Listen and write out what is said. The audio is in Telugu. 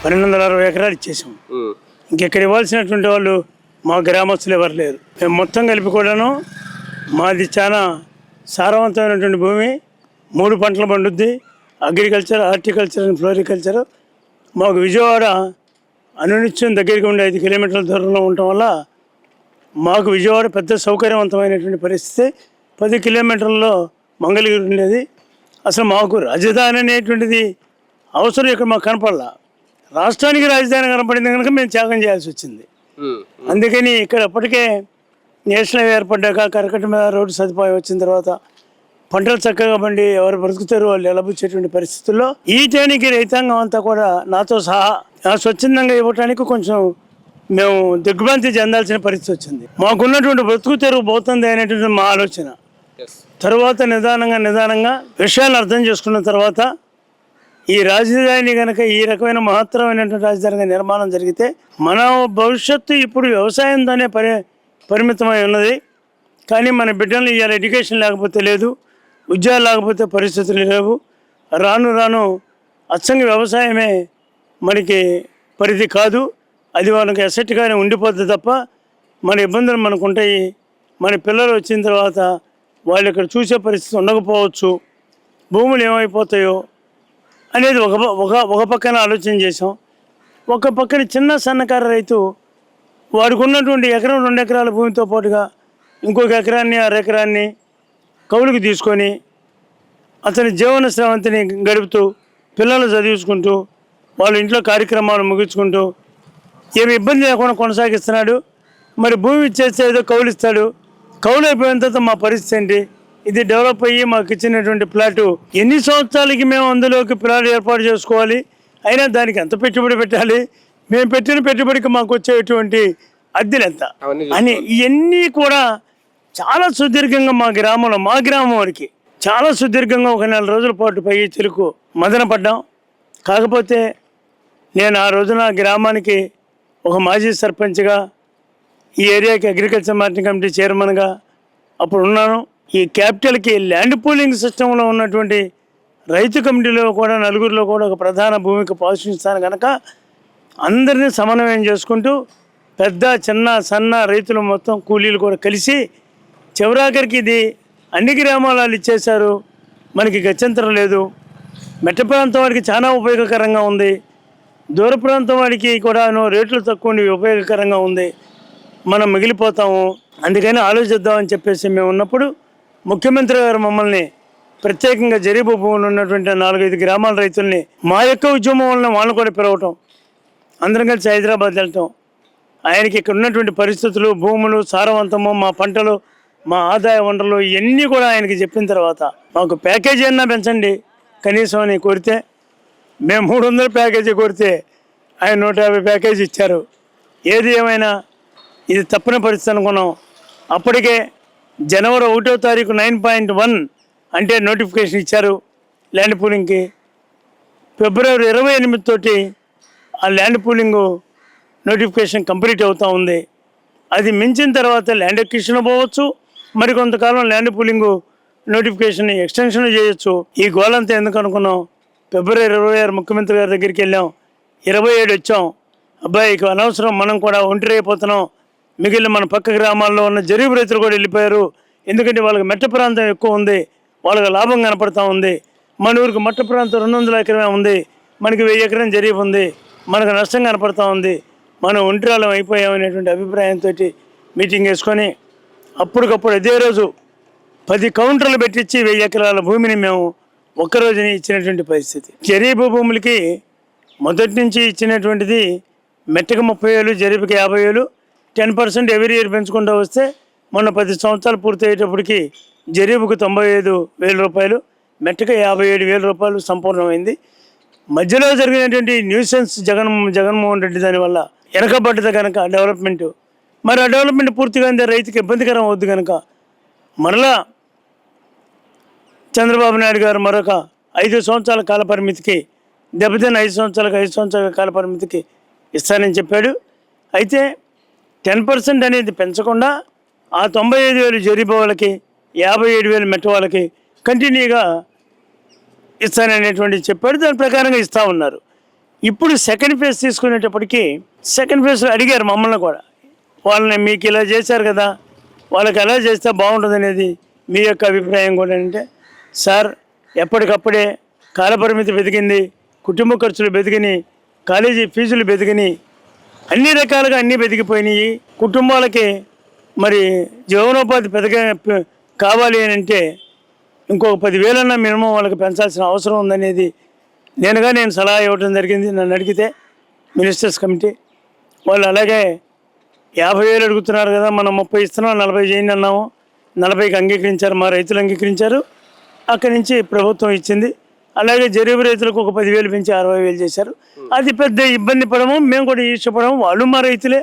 1260 ఎకరాలు ఇచ్చేసాం. ఇంకెక్కడ ఇవ్వాల్సినటువంటి వాళ్ళు మా గ్రామస్తులు ఎవరు లేరు. మేము మొత్తం కలిపి కూడాను మాది చాలా సారవంతమైనటువంటి భూమి. 3 పంటలు పండుద్ది. Agriculture, horticulture and floriculture. మాకు విజయవాడ అనునిత్యం దగ్గరికి ఉండే 5 కిలోమీటర్ల దూరంలో ఉండటం వల్ల మాకు విజయవాడ పెద్ద సౌకర్యవంతమైనటువంటి పరిస్థితి. 10 కిలోమీటర్లలో మంగళగిరి ఉండేది. అసలు మాకు రాజధాని అనేటువంటిది అవసరం ఇక్కడ మాకు కనపడలా. రాష్ట్రానికి రాజధాని కనపడింది కనుక మేము త్యాగం చేయాల్సి వచ్చింది. అందుకని ఇక్కడ అప్పటికే నేషనల్ హైవే ఏర్పడ్డాక కరకట్ట మీద రోడ్డు సదుపాయం వచ్చిన తర్వాత పంటలు చక్కగా పండి ఎవరు బ్రతుకుతారు వాళ్ళు ఎలబుచ్చేటువంటి పరిస్థితుల్లో ఈ టైంకి రైతాంగం అంతా కూడా నాతో సహా స్వచ్ఛందంగా ఇవ్వటానికి కొంచెం మేము దిగ్భ్రాంతి చెందాల్సిన పరిస్థితి వచ్చింది. మాకున్నటువంటి బ్రతుకు తెరువు పోతుంది అనేటువంటి మా ఆలోచన. తర్వాత నిదానంగా విషయాలు అర్థం చేసుకున్న తర్వాత ఈ రాజధాని కనుక ఈ రకమైన మహత్తరమైనటువంటి రాజధానిగా నిర్మాణం జరిగితే మన భవిష్యత్తు ఇప్పుడు వ్యవసాయంతోనే పరిమితమై ఉన్నది. కానీ మన బిడ్డలు ఇవాళ ఎడ్యుకేషన్ లేకపోతే లేదు, ఉద్యోగాలు లేకపోతే పరిస్థితులు లేవు. రాను అచ్చంగా వ్యవసాయమే మనకి పరిధి కాదు. అది వాళ్ళకి అసెట్గానే ఉండిపోతుంది తప్ప మన ఇబ్బందులు మనకు ఉంటాయి. మన పిల్లలు వచ్చిన తర్వాత వాళ్ళు ఇక్కడ చూసే పరిస్థితి ఉండకపోవచ్చు. భూములు ఏమైపోతాయో అనేది ఒక పక్కన ఆలోచన చేసాం. ఒక పక్కన చిన్న సన్నకారు రైతు వాడికి ఉన్నటువంటి 1-2 ఎకరాల భూమితో పాటుగా ఇంకొక ఎకరాన్ని 6 ఎకరాన్ని కౌలుకి తీసుకొని అతని జీవన శ్రవంతిని గడుపుతూ పిల్లలు చదివించుకుంటూ వాళ్ళ ఇంట్లో కార్యక్రమాలు ముగించుకుంటూ ఏమి ఇబ్బంది లేకుండా కొనసాగిస్తున్నాడు. మరి భూమి ఇచ్చేస్తే ఏదో కౌలు ఇస్తాడు. కౌలు అయిపోయిన తర్వాత మా పరిస్థితి ఏంటి? ఇది డెవలప్ అయ్యి మాకు ఇచ్చినటువంటి ప్లాటు ఎన్ని సంవత్సరాలకి మేము అందులోకి ప్లాట్ ఏర్పాటు చేసుకోవాలి? అయినా దానికి ఎంత పెట్టుబడి పెట్టాలి? మేము పెట్టిన పెట్టుబడికి మాకు వచ్చేటువంటి అద్దెలు ఎంత అని ఇవన్నీ కూడా చాలా సుదీర్ఘంగా మా గ్రామం వరకు చాలా సుదీర్ఘంగా ఒక 4 రోజుల పాటు పై చెరుకు మదన పడ్డాం. కాకపోతే నేను ఆ రోజున గ్రామానికి ఒక మాజీ సర్పంచ్గా ఈ ఏరియాకి అగ్రికల్చర్ మార్కెటింగ్ కమిటీ చైర్మన్గా అప్పుడు ఉన్నాను. ఈ క్యాపిటల్కి ల్యాండ్ పూలింగ్ సిస్టంలో ఉన్నటువంటి రైతు కమిటీలో కూడా 4గురిలో కూడా ఒక ప్రధాన భూమిక పోషిస్తాను కనుక అందరినీ సమన్వయం చేసుకుంటూ పెద్ద చిన్న సన్న రైతులు మొత్తం కూలీలు కూడా కలిసి చివరాఖరికి ఇది అన్ని గ్రామాలు ఇచ్చేశారు. మనకి గత్యంతరం లేదు. మెట్ట ప్రాంతం వాడికి చాలా ఉపయోగకరంగా ఉంది. దూర ప్రాంతం వాడికి కూడా రేట్లు తక్కువ ఉపయోగకరంగా ఉంది. మనం మిగిలిపోతాము. అందుకని ఆలోచిద్దామని చెప్పేసి మేము ఉన్నప్పుడు ముఖ్యమంత్రి గారు మమ్మల్ని ప్రత్యేకంగా జరీబు భూములు ఉన్నటువంటి 4-5 గ్రామాల రైతుల్ని మా యొక్క ఉద్యమం వలన వాళ్ళని కూడా పిలవటం, అందరం కలిసి హైదరాబాద్ వెళ్ళటం, ఆయనకి ఇక్కడ ఉన్నటువంటి పరిస్థితులు, భూములు, సారవంతము, మా పంటలు, మా ఆదాయ వనరులు ఇవన్నీ కూడా ఆయనకి చెప్పిన తర్వాత మాకు ప్యాకేజీ అన్నా పెంచండి కనీసం అని కోరితే మేము 300 ప్యాకేజీ కోరితే ఆయన 150 ప్యాకేజీ ఇచ్చారు. ఏది ఏమైనా ఇది తప్పని పరిస్థితి అనుకున్నాం. అప్పటికే జనవరి 1వ తారీఖు 9.1 అంటే నోటిఫికేషన్ ఇచ్చారు ల్యాండ్ పూలింగ్కి. ఫిబ్రవరి 28 తోటి ఆ ల్యాండ్ పూలింగ్ నోటిఫికేషన్ కంప్లీట్ అవుతూ ఉంది. అది మించిన తర్వాత ల్యాండ్ ఎక్విజిషన్ పోవచ్చు, మరికొంతకాలం ల్యాండ్ పూలింగ్ నోటిఫికేషన్ ఎక్స్టెన్షన్ చేయొచ్చు. ఈ గోలంతా ఎందుకు అనుకున్నాం? ఫిబ్రవరి 26 ముఖ్యమంత్రి గారి దగ్గరికి వెళ్ళాం, 27 వచ్చాం. అబ్బాయి ఇక అనవసరం, మనం కూడా ఒంటరి అయిపోతున్నాం. మిగిలిన మన పక్క గ్రామాల్లో ఉన్న జరీబు రైతులు కూడా వెళ్ళిపోయారు. ఎందుకంటే వాళ్ళకి మెట్ట ప్రాంతం ఎక్కువ ఉంది, వాళ్ళకి లాభం కనపడతా ఉంది. మన ఊరికి మట్ట ప్రాంతం 200 ఎకరమే ఉంది, మనకి 1000 ఎకరం జరీబు ఉంది, మనకు నష్టం కనపడతా ఉంది, మనం ఒంటరిలం అయిపోయామనేటువంటి అభిప్రాయంతో మీటింగ్ వేసుకొని అప్పటికప్పుడు అదే రోజు 10 కౌంటర్లు పెట్టించి 1000 ఎకరాల భూమిని మేము ఒక్కరోజుని ఇచ్చినటువంటి పరిస్థితి. జరీబు భూములకి మొదటి నుంచి ఇచ్చినటువంటిది మెట్టకు 30,000, జరీబుకి 50,000, 10% ఎవ్రీ ఇయర్ పెంచుకుంటూ వస్తే మొన్న 10 సంవత్సరాలు పూర్తి అయ్యేటప్పటికి జరీబుకు 95,000 రూపాయలు, మెట్టకు 57,000 రూపాయలు సంపూర్ణమైంది. మధ్యలో జరిగినటువంటి న్యూసెన్స్ జగన్మోహన్ రెడ్డి దానివల్ల వెనకబడ్డది కనుక డెవలప్మెంట్, మరి ఆ డెవలప్మెంట్ పూర్తిగా రైతుకి ఇబ్బందికరం అవుద్ది కనుక మరలా చంద్రబాబు నాయుడు గారు మరొక 5 సంవత్సరాల కాల పరిమితికి దెబ్బతిన్న 5 సంవత్సరాల కాల పరిమితికి ఇస్తానని చెప్పాడు. అయితే 10% అనేది పెంచకుండా ఆ 95,000 జరీబు వాళ్ళకి, 57,000 మెట్ట వాళ్ళకి కంటిన్యూగా ఇస్తాననేటువంటి చెప్పాడు. దాని ప్రకారంగా ఇస్తూ ఉన్నారు. ఇప్పుడు సెకండ్ ఫేజ్ తీసుకునేటప్పటికి సెకండ్ ఫేజ్లో అడిగారు మమ్మల్ని కూడా, వాళ్ళని మీకు ఇలా చేశారు కదా, వాళ్ళకి ఎలా చేస్తే బాగుంటుంది అనేది మీ యొక్క అభిప్రాయం కూడా అంటే, సార్ ఎప్పటికప్పుడే కాలపరిమితి వెతికింది, కుటుంబ ఖర్చులు వెతికినాయి, కాలేజీ ఫీజులు వెతికినాయి, అన్ని రకాలుగా అన్నీ వెతికిపోయినాయి. కుటుంబాలకి మరి జీవనోపాధి కావాలి అని అంటే ఇంకొక 10,000 మినిమం వాళ్ళకి పెంచాల్సిన అవసరం ఉందనేది నేను సలహా ఇవ్వడం జరిగింది. నన్ను అడిగితే మినిస్టర్స్ కమిటీ వాళ్ళు అలాగే 50,000 అడుగుతున్నారు కదా, మనం 30 ఇస్తున్నాం, 40 చేయండి అన్నాము. 40కి అంగీకరించారు, మా రైతులు అంగీకరించారు. అక్కడి నుంచి ప్రభుత్వం ఇచ్చింది. అలాగే జరీబు రైతులకు ఒక 10,000 పెంచి 60,000 చేశారు. అది పెద్ద ఇబ్బంది పడము, మేము కూడా ఇష్టపడము, వాళ్ళు మా రైతులే.